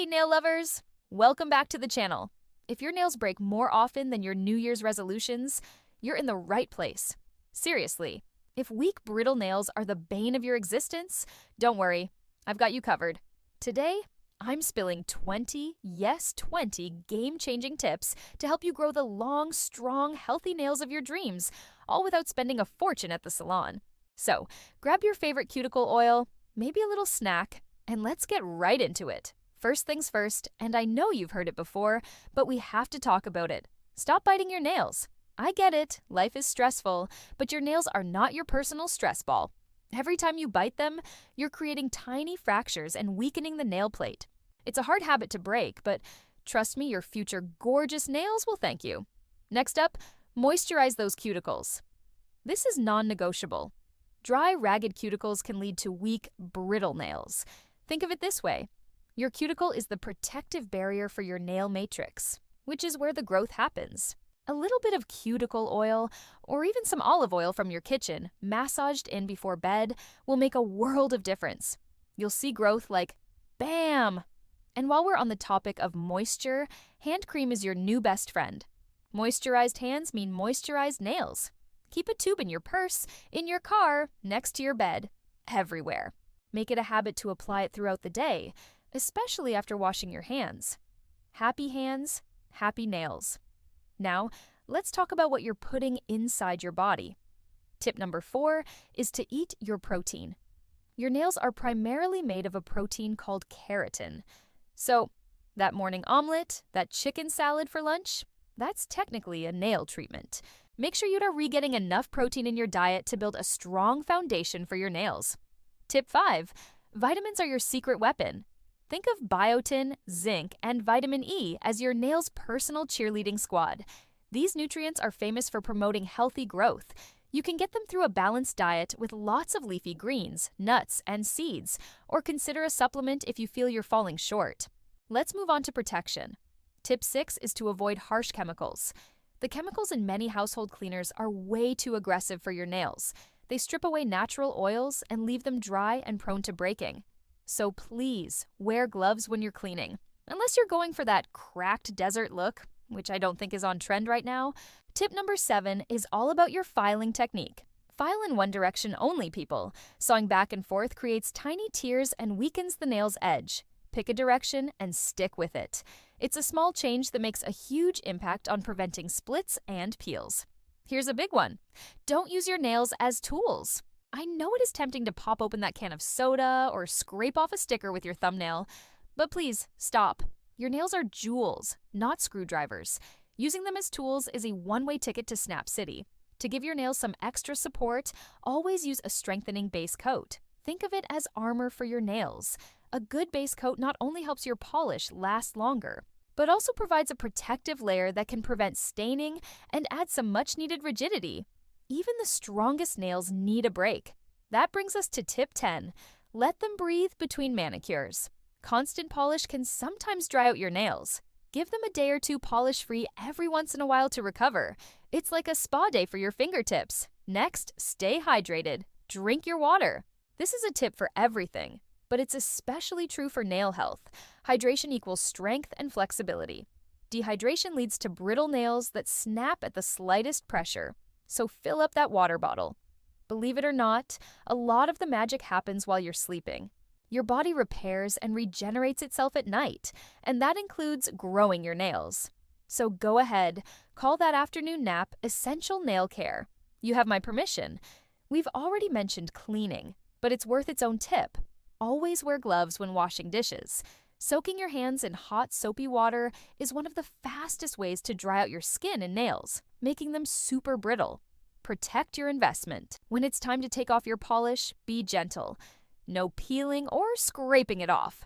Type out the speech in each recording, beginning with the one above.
Hey nail lovers! Welcome back to the channel. If your nails break more often than your New Year's resolutions, you're in the right place. Seriously, if weak, brittle nails are the bane of your existence, don't worry, I've got you covered. Today, I'm spilling 20, yes 20, game-changing tips to help you grow the long, strong, healthy nails of your dreams, all without spending a fortune at the salon. So, grab your favorite cuticle oil, maybe a little snack, and let's get right into it. First things first, and I know you've heard it before, but we have to talk about it. Stop biting your nails. I get it, life is stressful, but your nails are not your personal stress ball. Every time you bite them, you're creating tiny fractures and weakening the nail plate. It's a hard habit to break, but trust me, your future gorgeous nails will thank you. Next up, moisturize those cuticles. This is non-negotiable. Dry, ragged cuticles can lead to weak, brittle nails. Think of it this way. Your cuticle is the protective barrier for your nail matrix, which is where the growth happens. A little bit of cuticle oil, or even some olive oil from your kitchen, massaged in before bed, will make a world of difference. You'll see growth like BAM! And while we're on the topic of moisture, hand cream is your new best friend. Moisturized hands mean moisturized nails. Keep a tube in your purse, in your car, next to your bed, everywhere. Make it a habit to apply it throughout the day, especially after washing your hands. Happy hands, happy nails. Now, let's talk about what you're putting inside your body. Tip number 4 is to eat your protein. Your nails are primarily made of a protein called keratin. So, that morning omelet, that chicken salad for lunch, that's technically a nail treatment. Make sure you are getting enough protein in your diet to build a strong foundation for your nails. Tip 5, vitamins are your secret weapon. Think of biotin, zinc, and vitamin E as your nails' personal cheerleading squad. These nutrients are famous for promoting healthy growth. You can get them through a balanced diet with lots of leafy greens, nuts, and seeds, or consider a supplement if you feel you're falling short. Let's move on to protection. Tip 6 is to avoid harsh chemicals. The chemicals in many household cleaners are way too aggressive for your nails. They strip away natural oils and leave them dry and prone to breaking. So please, wear gloves when you're cleaning. Unless you're going for that cracked desert look, which I don't think is on trend right now. Tip number 7 is all about your filing technique. File in one direction only, people. Sawing back and forth creates tiny tears and weakens the nail's edge. Pick a direction and stick with it. It's a small change that makes a huge impact on preventing splits and peels. Here's a big one. Don't use your nails as tools. I know it is tempting to pop open that can of soda or scrape off a sticker with your thumbnail, but please stop. Your nails are jewels, not screwdrivers. Using them as tools is a one-way ticket to Snap City. To give your nails some extra support, always use a strengthening base coat. Think of it as armor for your nails. A good base coat not only helps your polish last longer, but also provides a protective layer that can prevent staining and add some much-needed rigidity. Even the strongest nails need a break. That brings us to tip 10. Let them breathe between manicures. Constant polish can sometimes dry out your nails. Give them a day or two polish-free every once in a while to recover. It's like a spa day for your fingertips. Next, stay hydrated. Drink your water. This is a tip for everything, but it's especially true for nail health. Hydration equals strength and flexibility. Dehydration leads to brittle nails that snap at the slightest pressure. So fill up that water bottle. Believe it or not, a lot of the magic happens while you're sleeping. Your body repairs and regenerates itself at night, and that includes growing your nails. So go ahead, call that afternoon nap essential nail care. You have my permission. We've already mentioned cleaning, but it's worth its own tip. Always wear gloves when washing dishes. Soaking your hands in hot, soapy water is one of the fastest ways to dry out your skin and nails, making them super brittle. Protect your investment. When it's time to take off your polish, be gentle. No peeling or scraping it off.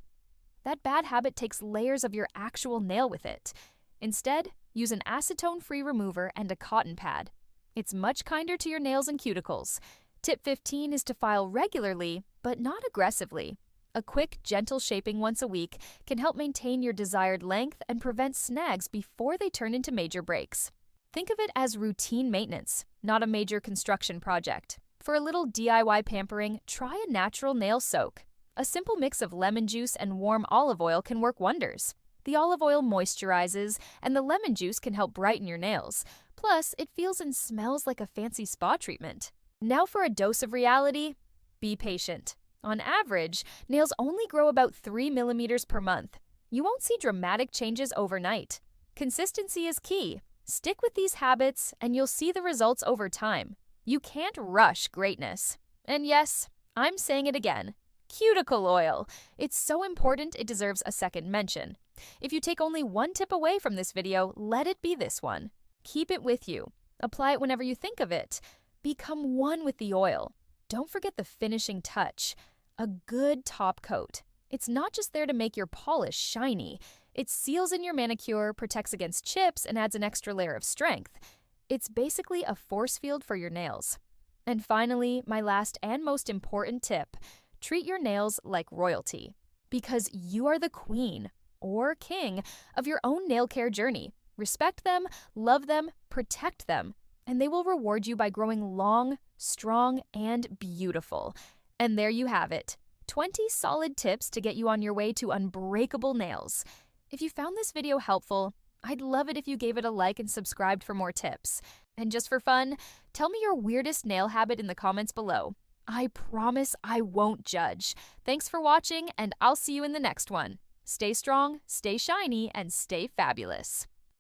That bad habit takes layers of your actual nail with it. Instead, use an acetone-free remover and a cotton pad. It's much kinder to your nails and cuticles. Tip 15 is to file regularly, but not aggressively. A quick, gentle shaping once a week can help maintain your desired length and prevent snags before they turn into major breaks. Think of it as routine maintenance, not a major construction project. For a little DIY pampering, try a natural nail soak. A simple mix of lemon juice and warm olive oil can work wonders. The olive oil moisturizes, and the lemon juice can help brighten your nails. Plus, it feels and smells like a fancy spa treatment. Now for a dose of reality. Be patient. On average, nails only grow about 3 millimeters per month. You won't see dramatic changes overnight. Consistency is key. Stick with these habits, and you'll see the results over time. You can't rush greatness. And yes, I'm saying it again. Cuticle oil. It's so important it deserves a second mention. If you take only one tip away from this video, let it be this one. Keep it with you. Apply it whenever you think of it. Become one with the oil. Don't forget the finishing touch. A good top coat. It's not just there to make your polish shiny. It seals in your manicure, protects against chips, and adds an extra layer of strength. It's basically a force field for your nails. And finally, my last and most important tip. Treat your nails like royalty. Because you are the queen or king of your own nail care journey. Respect them, love them, protect them, and they will reward you by growing long, strong, and beautiful. And there you have it. 20 solid tips to get you on your way to unbreakable nails. If you found this video helpful, I'd love it if you gave it a like and subscribed for more tips. And just for fun, tell me your weirdest nail habit in the comments below. I promise I won't judge. Thanks for watching, and I'll see you in the next one. Stay strong, stay shiny, and stay fabulous.